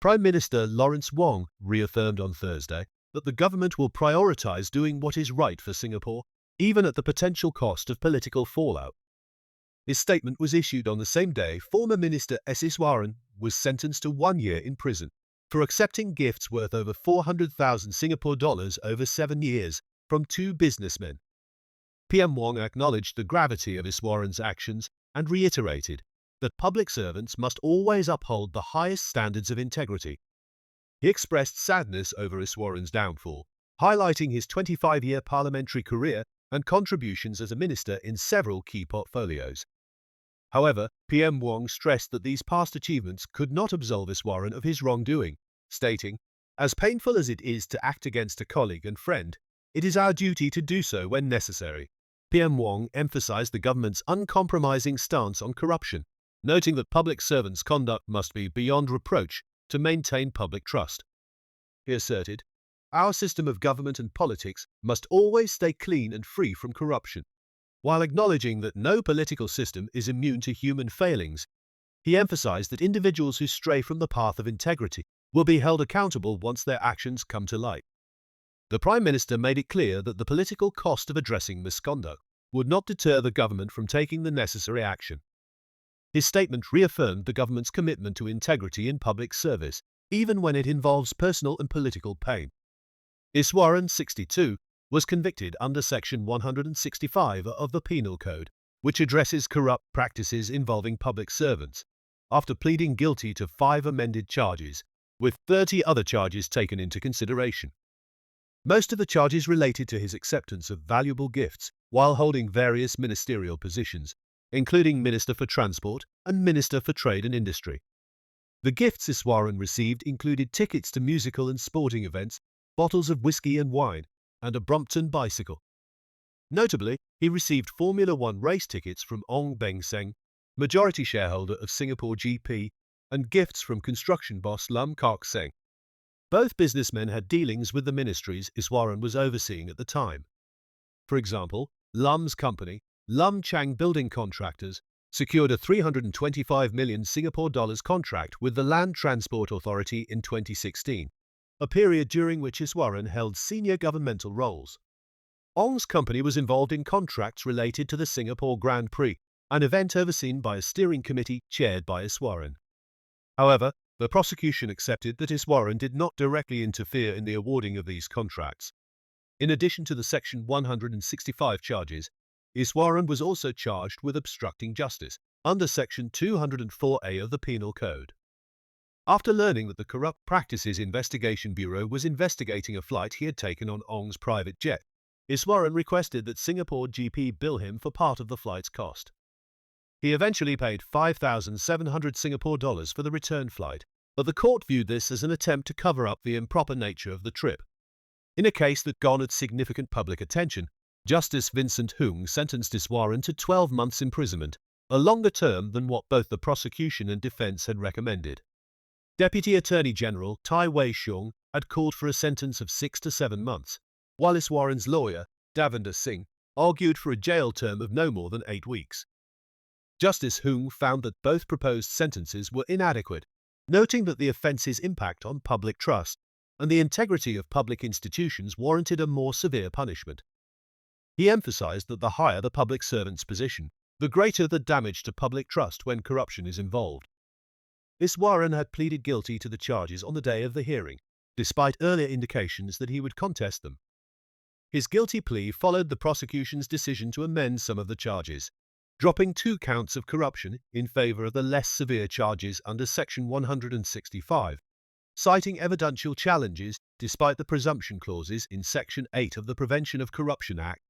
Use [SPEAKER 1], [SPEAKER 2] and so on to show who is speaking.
[SPEAKER 1] Prime Minister Lawrence Wong reaffirmed on Thursday that the government will prioritise doing what is right for Singapore, even at the potential cost of political fallout. His statement was issued on the same day former Minister S Iswaran was sentenced to 1 year in prison for accepting gifts worth over 400,000 Singapore dollars over 7 years from two businessmen. PM Wong acknowledged the gravity of Iswaran's actions and reiterated that public servants must always uphold the highest standards of integrity. He expressed sadness over Iswaran's downfall, highlighting his 25-year parliamentary career and contributions as a minister in several key portfolios. However, PM Wong stressed that these past achievements could not absolve Iswaran of his wrongdoing, stating, "As painful as it is to act against a colleague and friend, it is our duty to do so when necessary." PM Wong emphasized the government's uncompromising stance on corruption, noting that public servants' conduct must be beyond reproach to maintain public trust. He asserted, "Our system of government and politics must always stay clean and free from corruption." While acknowledging that no political system is immune to human failings, he emphasized that individuals who stray from the path of integrity will be held accountable once their actions come to light. The Prime Minister made it clear that the political cost of addressing misconduct would not deter the government from taking the necessary action. His statement reaffirmed the government's commitment to integrity in public service, even when it involves personal and political pain. Iswaran, 62, was convicted under Section 165 of the Penal Code, which addresses corrupt practices involving public servants, after pleading guilty to 5 amended charges, with 30 other charges taken into consideration. Most of the charges related to his acceptance of valuable gifts while holding various ministerial positions, including Minister for Transport and Minister for Trade and Industry. The gifts Iswaran received included tickets to musical and sporting events, bottles of whiskey and wine, and a Brompton bicycle. Notably, he received Formula One race tickets from Ong Beng Seng, majority shareholder of Singapore GP, and gifts from construction boss Lam Kok Seng. Both businessmen had dealings with the ministries Iswaran was overseeing at the time. For example, Lam's company, Lam Chang Building Contractors, secured a 325 million Singapore dollars contract with the Land Transport Authority in 2016, a period during which Iswaran held senior governmental roles. Ong's company was involved in contracts related to the Singapore Grand Prix, an event overseen by a steering committee chaired by Iswaran. However, the prosecution accepted that Iswaran did not directly interfere in the awarding of these contracts. In addition to the Section 165 charges, Iswaran was also charged with obstructing justice under Section 204A of the Penal Code. After learning that the Corrupt Practices Investigation Bureau was investigating a flight he had taken on Ong's private jet, Iswaran requested that Singapore GP bill him for part of the flight's cost. He eventually paid 5,700 Singapore dollars for the return flight, but the court viewed this as an attempt to cover up the improper nature of the trip. In a case that garnered significant public attention, Justice Vincent Hung sentenced Iswaran to 12 months imprisonment, a longer term than what both the prosecution and defence had recommended. Deputy Attorney General Tai Wei Xiong had called for a sentence of 6 to 7 months, while Iswaran's lawyer, Davinder Singh, argued for a jail term of no more than 8 weeks. Justice Hung found that both proposed sentences were inadequate, noting that the offence's impact on public trust and the integrity of public institutions warranted a more severe punishment. He emphasized that the higher the public servant's position, the greater the damage to public trust when corruption is involved. Iswaran had pleaded guilty to the charges on the day of the hearing, despite earlier indications that he would contest them. His guilty plea followed the prosecution's decision to amend some of the charges, dropping 2 counts of corruption in favor of the less severe charges under Section 165, citing evidential challenges despite the presumption clauses in Section 8 of the Prevention of Corruption Act